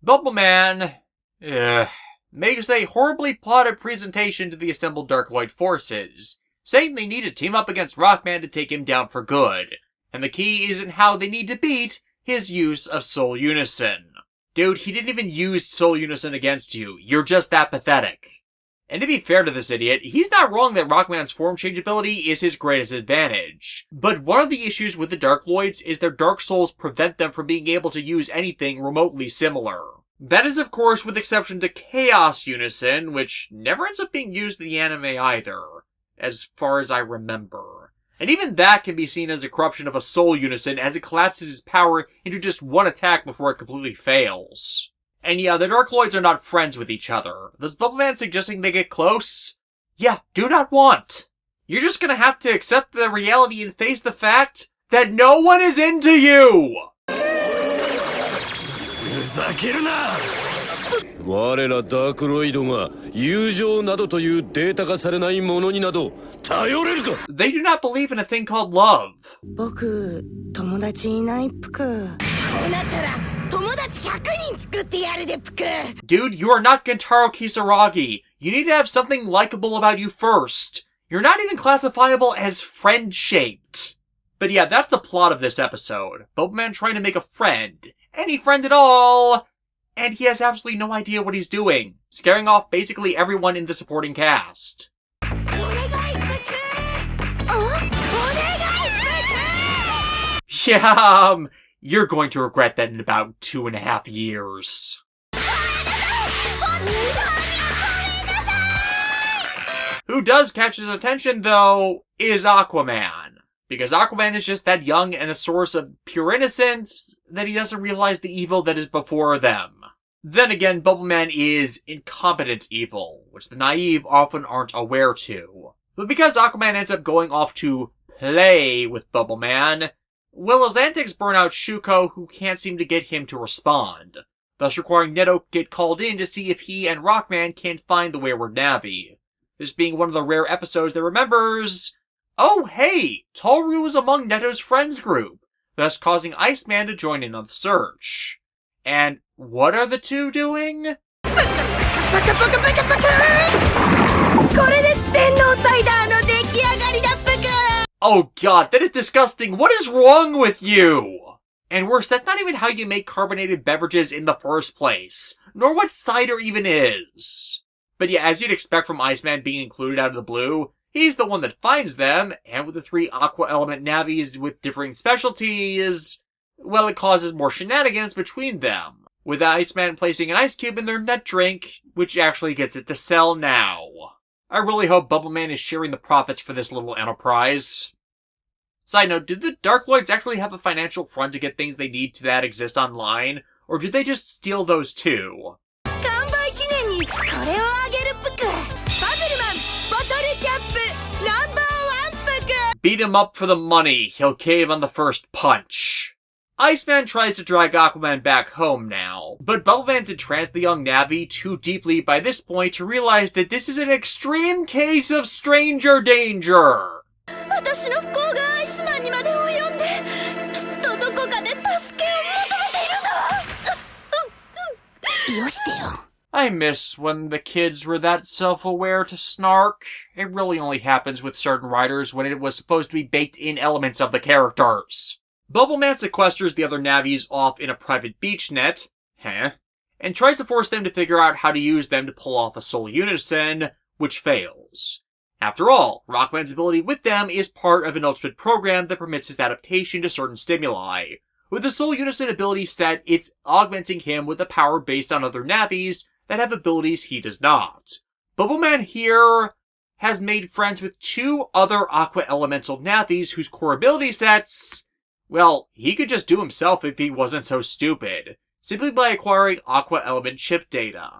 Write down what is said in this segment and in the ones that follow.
Bubbleman makes a horribly plotted presentation to the assembled Darklight forces, saying they need to team up against Rockman to take him down for good, and the key isn't how they need to beat his use of Soul Unison. Dude, he didn't even use Soul Unison against you. You're just that pathetic. And to be fair to this idiot, he's not wrong that Rockman's form change ability is his greatest advantage. But one of the issues with the Darkloids is their Dark Souls prevent them from being able to use anything remotely similar. That is, of course, with exception to Chaos Unison, which never ends up being used in the anime either, as far as I remember. And even that can be seen as a corruption of a Soul Unison, as it collapses its power into just one attack before it completely fails. And yeah, the Darkloids are not friends with each other. Thus Bubbleman suggesting they get close? Yeah, do not want. You're just gonna have to accept the reality and face the fact that no one is into you! ふざけるな! 我らダークロイドが友情などというデータ化されないものになど頼れるか? They do not believe in a thing called love. 僕、友達いないぷく。こうなったら友達100人作ってやるでぷく。 Dude, you are not Gentaro Kisaragi. You need to have something likable about you first. You're not even classifiable as friend-shaped. But yeah, that's the plot of this episode. Bubbleman trying to make a friend. Any friend at all. And he has absolutely no idea what he's doing, scaring off basically everyone in the supporting cast. Yeah, you're going to regret that in about 2.5 years. Who does catch his attention, though, is Aquaman. Because Aquaman is just that young and a source of pure innocence that he doesn't realize the evil that is before them. Then again, Bubbleman is incompetent evil, which the naive often aren't aware to. But because Aquaman ends up going off to play with Bubbleman, well, his antics burn out Shuko, who can't seem to get him to respond, thus requiring Neto get called in to see if he and Rockman can't find the wayward Navi. This being one of the rare episodes that remembers, oh hey, Toru is among Neto's friends group, thus causing Iceman to join in on the search. And what are the two doing? Oh god, that is disgusting! What is wrong with you? And worse, that's not even how you make carbonated beverages in the first place, nor what cider even is. But yeah, as you'd expect from Iceman being included out of the blue, he's the one that finds them, and with the 3 Aqua Element Navis with differing specialties, well, it causes more shenanigans between them, with Iceman placing an ice cube in their net drink, which actually gets it to sell now. I really hope Bubbleman is sharing the profits for this little enterprise. Side note, did the Darkloids actually have a financial front to get things they need to that exist online, or did they just steal those too? Beat him up for the money, he'll cave on the first punch. Iceman tries to drag Aquaman back home now, but Bubbleman's entranced the young Navi too deeply by this point to realize that this is an extreme case of stranger danger. I miss when the kids were that self-aware to snark. It really only happens with certain writers when it was supposed to be baked-in elements of the characters. Bubbleman sequesters the other Navis off in a private beach net, and tries to force them to figure out how to use them to pull off a Soul Unison, which fails. After all, Rockman's ability with them is part of an ultimate program that permits his adaptation to certain stimuli. With the Soul Unison ability set, it's augmenting him with a power based on other Navis that have abilities he does not. Bubbleman here has made friends with 2 other Aqua Elemental Navis whose core ability sets, well, he could just do himself if he wasn't so stupid, simply by acquiring Aqua Element chip data.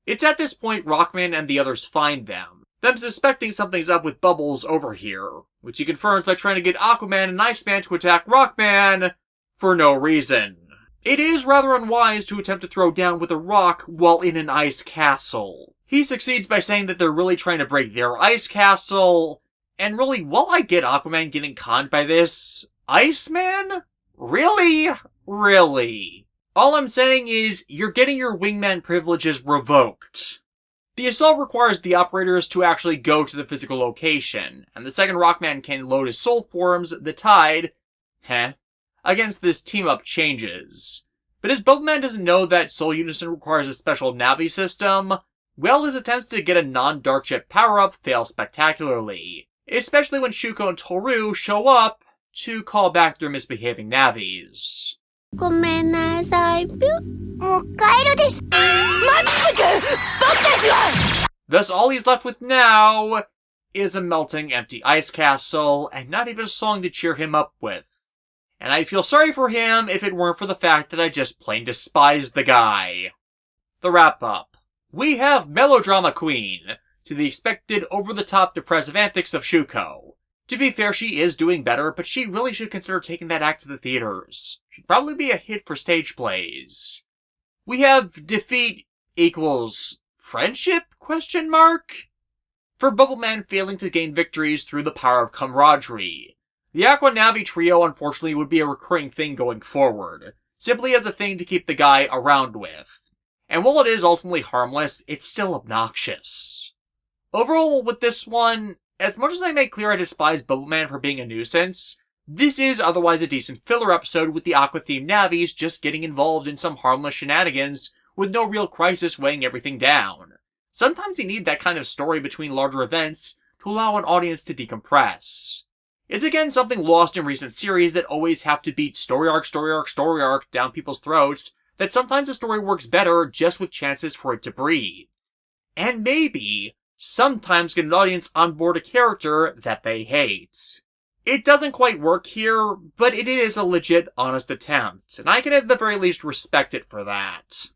It's at this point Rockman and the others find them suspecting something's up with Bubbles over here, which he confirms by trying to get Aquaman and Iceman to attack Rockman for no reason. It is rather unwise to attempt to throw down with a rock while in an ice castle. He succeeds by saying that they're really trying to break their ice castle, and really, while I get Aquaman getting conned by this, Iceman? Really? Really? All I'm saying is, you're getting your wingman privileges revoked. The assault requires the operators to actually go to the physical location, and the second Rockman can load his soul forms, the tide, against this team-up changes. But as Bubbleman doesn't know that Soul Unison requires a special Navi system, well, his attempts to get a non-dark jet power-up fail spectacularly, especially when Shuko and Toru show up to call back their misbehaving Navis. ごめんなさい、ぴゅ。もう帰るです。待ってく僕たちは Thus, all he's left with now is a melting, empty ice castle, and not even a song to cheer him up with. And I'd feel sorry for him if it weren't for the fact that I just plain despise the guy. The wrap-up. We have Melodrama Queen, to the expected over-the-top depressive antics of Shuko. To be fair, she is doing better, but she really should consider taking that act to the theaters. She'd probably be a hit for stage plays. We have defeat equals friendship? For Bubbleman failing to gain victories through the power of camaraderie. The Aqua Navi trio unfortunately would be a recurring thing going forward, simply as a thing to keep the guy around with. And while it is ultimately harmless, it's still obnoxious. Overall, with this one, as much as I make clear I despise Bubbleman for being a nuisance, this is otherwise a decent filler episode with the Aqua-themed Navis just getting involved in some harmless shenanigans with no real crisis weighing everything down. Sometimes you need that kind of story between larger events to allow an audience to decompress. It's again something lost in recent series that always have to beat story arc down people's throats, that sometimes the story works better just with chances for it to breathe. And maybe sometimes get an audience on board a character that they hate. It doesn't quite work here, but it is a legit, honest attempt, and I can at the very least respect it for that.